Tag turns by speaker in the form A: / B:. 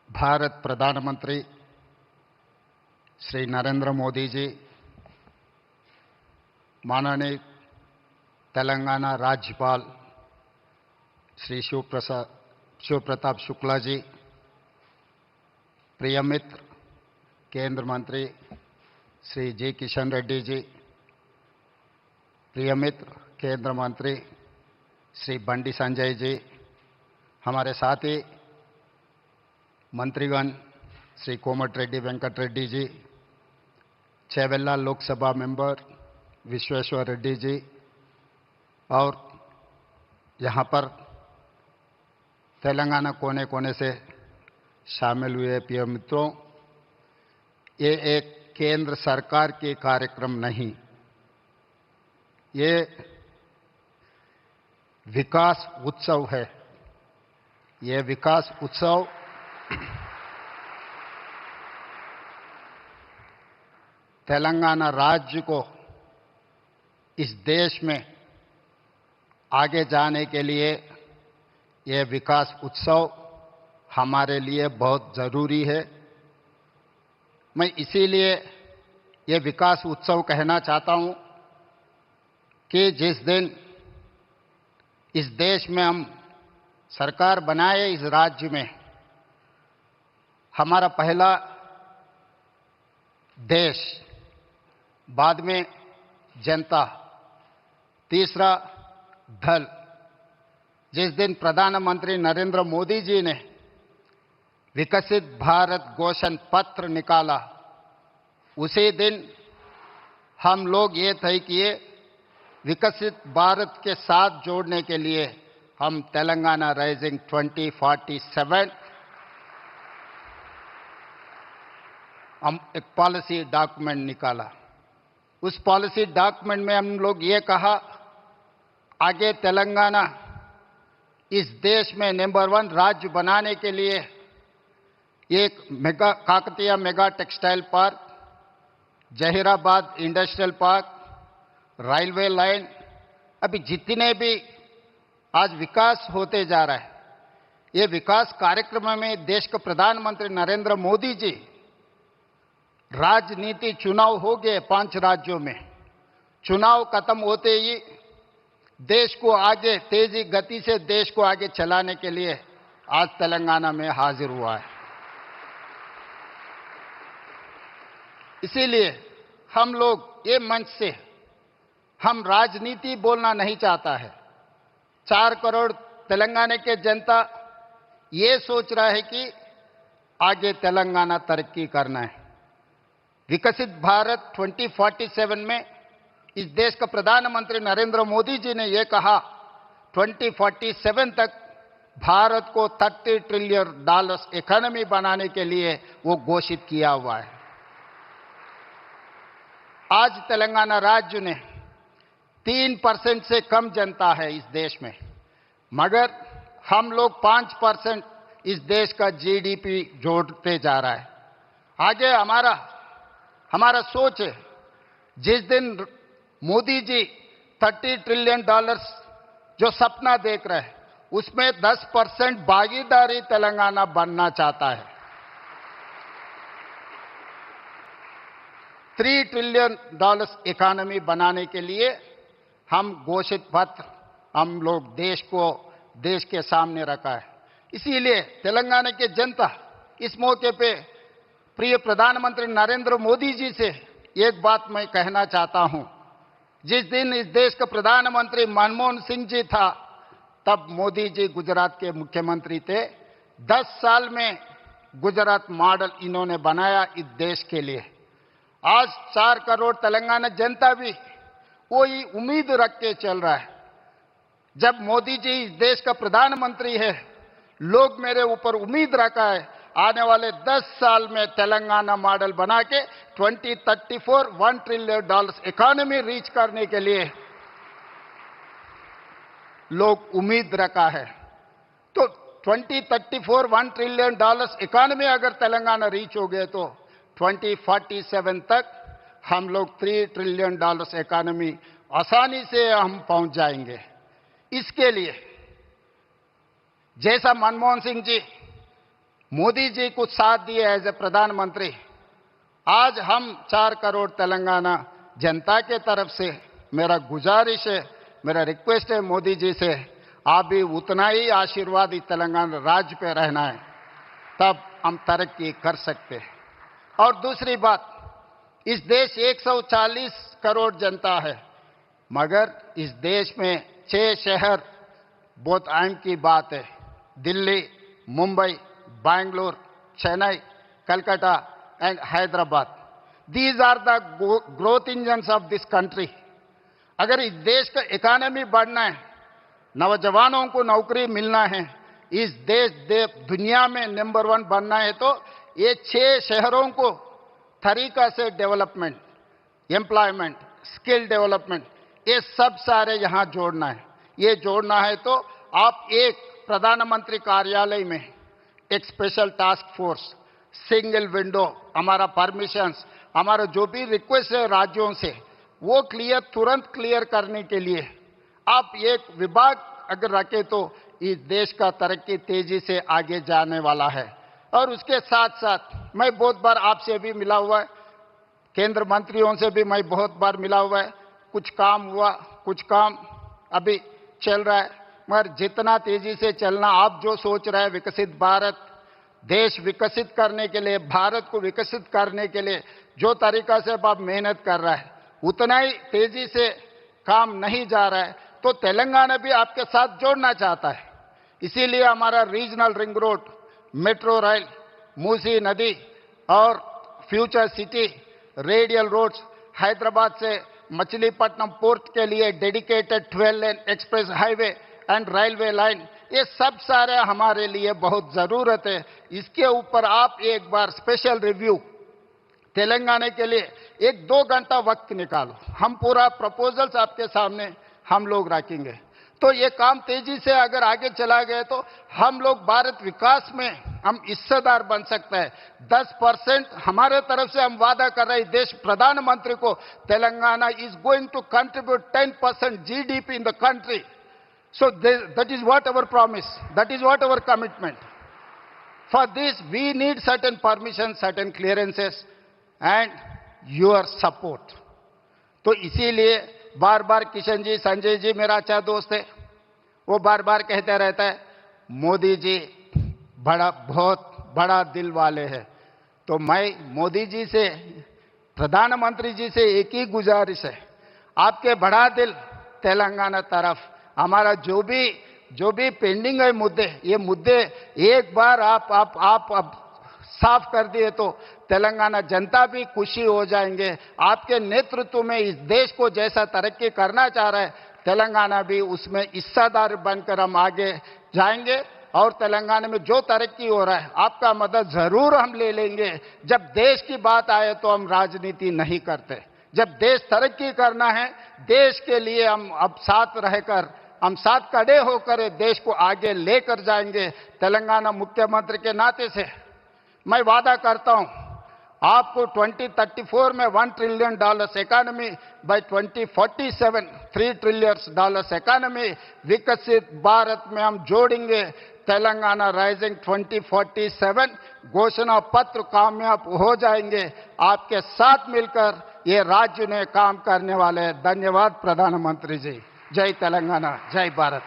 A: भारत प्रधानमंत्री श्री नरेंद्र मोदी जी, माननीय तेलंगाना राज्यपाल श्री शिव प्रताप शुक्ला जी, प्रिय मित्र केंद्र मंत्री श्री जी किशन रेड्डी जी, प्रिय मित्र केंद्र मंत्री श्री बंडी संजय जी, हमारे साथी मंत्रीगण श्री कोमट रेड्डी वेंकट रेड्डी जी, चेवेल्ला लोकसभा मेंबर विश्वेश्वर रेड्डी जी और यहाँ पर तेलंगाना कोने कोने से शामिल हुए प्रिय मित्रों, ये एक केंद्र सरकार के कार्यक्रम नहीं, ये विकास उत्सव है। ये विकास उत्सव तेलंगाना राज्य को इस देश में आगे जाने के लिए, ये विकास उत्सव हमारे लिए बहुत ज़रूरी है। मैं इसीलिए ये विकास उत्सव कहना चाहता हूँ कि जिस दिन इस देश में हम सरकार बनाए, इस राज्य में हमारा पहला देश, बाद में जनता, तीसरा दल, जिस दिन प्रधानमंत्री नरेंद्र मोदी जी ने विकसित भारत घोषण पत्र निकाला, उसी दिन हम लोग ये तय किए, विकसित भारत के साथ जोड़ने के लिए हम तेलंगाना राइजिंग 2047 हम एक पॉलिसी डॉक्यूमेंट निकाला। उस पॉलिसी डॉक्यूमेंट में हम लोग ये कहा, आगे तेलंगाना इस देश में नंबर 1 राज्य बनाने के लिए एक Kakatiya mega textile park, Zaheerabad industrial park, railway line, अभी जितने भी आज विकास होते जा रहा है, ये विकास कार्यक्रम में देश के प्रधानमंत्री नरेंद्र मोदी जी, राजनीति चुनाव हो गए 5 राज्यों में, चुनाव खत्म होते ही देश को आगे तेजी गति से देश को आगे चलाने के लिए आज तेलंगाना में हाजिर हुआ है। इसीलिए हम लोग ये मंच से हम राजनीति बोलना नहीं चाहता है। 4 करोड़ तेलंगाना के जनता ये सोच रहा है कि आगे तेलंगाना तरक्की करना है। विकसित भारत 2047 में इस देश का प्रधानमंत्री नरेंद्र मोदी जी ने यह कहा, 2047 तक भारत को $30 ट्रिलियन इकोनॉमी बनाने के लिए वो घोषित किया हुआ है। आज तेलंगाना राज्य ने 3% से कम जनता है इस देश में, मगर हम लोग 5% इस देश का जीडीपी जोड़ते जा रहा है। आगे हमारा सोच है, जिस दिन मोदी जी $30 ट्रिलियन जो सपना देख रहे हैं, उसमें 10% भागीदारी तेलंगाना बनना चाहता है। $3 ट्रिलियन इकोनॉमी बनाने के लिए हम घोषित पत्र हम लोग देश के सामने रखा है। इसीलिए तेलंगाना के जनता इस मौके पे प्रिय प्रधानमंत्री नरेंद्र मोदी जी से एक बात मैं कहना चाहता हूं। जिस दिन इस देश का प्रधानमंत्री मनमोहन सिंह जी था, तब मोदी जी गुजरात के मुख्यमंत्री थे। 10 साल में गुजरात मॉडल इन्होंने बनाया इस देश के लिए। आज 4 करोड़ तेलंगाना जनता भी वही उम्मीद रख के चल रहा है। जब मोदी जी इस देश का प्रधानमंत्री है, लोग मेरे ऊपर उम्मीद रखा है, आने वाले 10 साल में तेलंगाना मॉडल बना के 2034 $1 ट्रिलियन इकोनॉमी रीच करने के लिए लोग उम्मीद रखा है। तो 2034 $1 ट्रिलियन इकोनॉमी अगर तेलंगाना रीच हो गए तो 2047 तक हम लोग $3 ट्रिलियन इकोनॉमी आसानी से हम पहुंच जाएंगे। इसके लिए जैसा मनमोहन सिंह जी मोदी जी को साथ दिए एज ए प्रधानमंत्री। आज हम 4 करोड़ तेलंगाना जनता के तरफ से मेरा गुजारिश है, मेरा रिक्वेस्ट है मोदी जी से, आप भी उतना ही आशीर्वाद इस तेलंगाना राज्य पे रहना है, तब हम तरक्की कर सकते हैं। और दूसरी बात, इस देश 140 करोड़ जनता है, मगर इस देश में 6 शहर बहुत अहम की बात है, Delhi, Mumbai, Bangalore, Chennai, Calcutta and Hyderabad. These are the growth engines of this country. अगर इस देश का इकोनॉमी बढ़ना है, नौजवानों को नौकरी मिलना है, इस दुनिया में नंबर 1 बनना है, तो ये 6 शहरों को तरीका से डेवलपमेंट, एम्प्लॉयमेंट, स्किल डेवलपमेंट, ये सब सारे यहाँ जोड़ना है। ये जोड़ना है तो आप एक प्रधानमंत्री कार्यालय में एक special task force, single window, हमारा परमिशंस, हमारा जो भी रिक्वेस्ट है राज्यों से, वो तुरंत क्लियर करने के लिए आप एक विभाग अगर रखें तो इस देश का तरक्की तेजी से आगे जाने वाला है। और उसके साथ साथ मैं बहुत बार आपसे भी मिला हुआ है, केंद्र मंत्रियों से भी मैं बहुत बार मिला हुआ है, कुछ काम हुआ, कुछ काम अभी चल रहा है, मगर जितना तेजी से चलना, आप जो सोच रहे हैं विकसित भारत, देश विकसित करने के लिए, भारत को विकसित करने के लिए जो तरीका से आप मेहनत कर रहा है, उतना ही तेजी से काम नहीं जा रहा है, तो तेलंगाना भी आपके साथ जोड़ना चाहता है। इसीलिए हमारा regional ring road, metro rail, Musi नदी और future city, radial roads, Hyderabad से मछलीपट्टनम पोर्ट के लिए dedicated 12 lane express highway and railway line, ये सब सारे हमारे लिए बहुत ज़रूरत है। इसके ऊपर आप एक बार स्पेशल रिव्यू तेलंगाना के लिए 1-2 घंटा वक्त निकालो, हम पूरा प्रपोजल्स आपके सामने हम लोग रखेंगे। तो ये काम तेजी से अगर आगे चला गया तो हम लोग भारत विकास में हम हिस्सेदार बन सकते हैं। 10% हमारे तरफ से हम वादा कर रहे हैं देश प्रधानमंत्री को, Telangana is going to contribute 10% GDP in the country. So that is what our promise, that is what our commitment. For this we need certain permissions, certain clearances and your support. तो इसीलिए बार बार किशन जी, संजय जी मेरा अच्छा दोस्त है, वो बार बार कहते रहता है मोदी जी बहुत बड़ा दिल वाले हैं। तो मैं मोदी जी से, प्रधानमंत्री जी से एक ही गुजारिश है, आपके बड़ा दिल तेलंगाना तरफ, हमारा जो भी पेंडिंग है मुद्दे, ये मुद्दे एक बार आप साफ कर दिए तो तेलंगाना जनता भी खुशी हो जाएंगे। आपके नेतृत्व में इस देश को जैसा तरक्की करना चाह रहा है, तेलंगाना भी उसमें हिस्सेदार बनकर हम आगे जाएंगे। और तेलंगाना में जो तरक्की हो रहा है, आपका मदद जरूर हम ले लेंगे। जब देश की बात आए तो हम राजनीति नहीं करते, जब देश तरक्की करना है, देश के लिए हम अब साथ रहकर, हम साथ खड़े होकर देश को आगे लेकर जाएंगे। तेलंगाना मुख्यमंत्री के नाते से मैं वादा करता हूं, आपको 2034 में $1 trillion economy, by 2047 $3 trillion economy, विकसित भारत में हम जोड़ेंगे। तेलंगाना राइजिंग 2047 घोषणा पत्र कामयाब हो जाएंगे। आपके साथ मिलकर ये राज्य ने काम करने वाले हैं। धन्यवाद प्रधानमंत्री जी। जय तेलंगाना, जय भारत।